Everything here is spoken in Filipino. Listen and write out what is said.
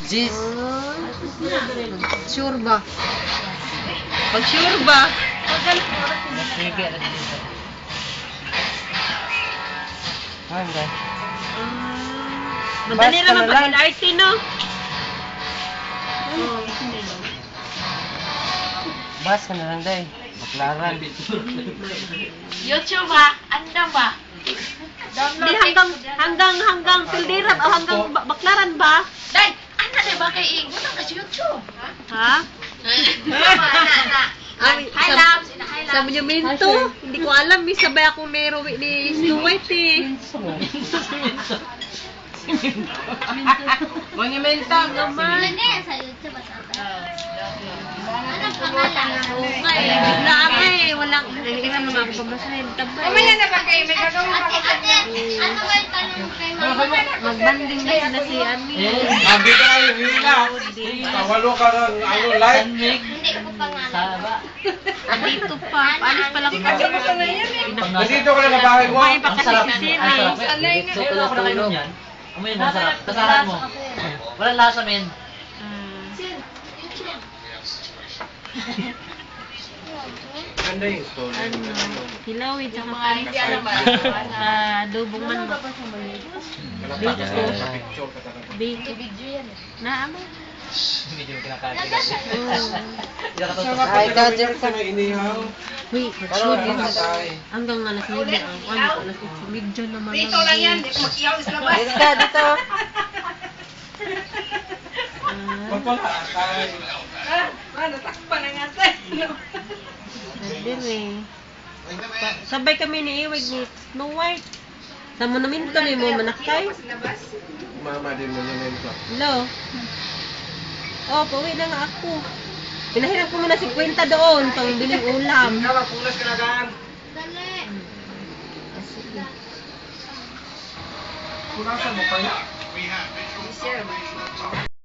Jis. Sure ba? Pag sure ba? Sige, dito. Hangga. Madali Basta naman na lang. pag LRT, no? Bas ka na lang, day. Baklaran. YouTube ba? Andang ba? Di hanggang Sildiran o hanggang Baklaran ba? Day, ano na ba kay Ingon ka sa YouTube? Ha? Ay, Hi, loves. Hi, Sa loves. monumento, hindi ko alam, may sabay akong nairobi ni Snow White eh. Monumento naman. Ano yan sa YouTube ba? Anong pangalan? Ay, bigla ako eh, walang, tingnan mo nga ako pamasahin. Mamaya na ba kayo? May gagawin ako sa ano ba yung tanong kay Mama? Magbanding na sila si Ani. Sabi ka kayo, hila. Tawalo ka ng ano, live. Hindi ko pangalan. Andito pa, paalis pa lang ako. Nandito ka na sa bahay mo. Kumain pa kasi si Siri. Dito ko tulog. Amoy, masarap. Kasahan mo. Walang lasa, men. Ganda yung story. Hilaw, tsaka adobong manok. Malapit sa picture ka talaga. Bacon. Naama. Medyo kinakain. Ay, gadget ka na inihaw. Wait, Ano shoot yun. nakatay? Hanggang alas 9 ang alas 8. Medyo naman. Dito lang yan. Di ko mag-iyaw sa labas. Dito ka, dito. Wag pala, atay. Natakpan na nga tayo. Dire. Sabay kami ni Iwig ni Snow White. Sa monumento ni mo manakay. Mama din monumento. Hello. Oh, pauwi na nga ako. Pinahiram ko muna 50 doon pang biling ulam. Ikaw, pulas ka na gaan. Dali. Pulasan mo kaya?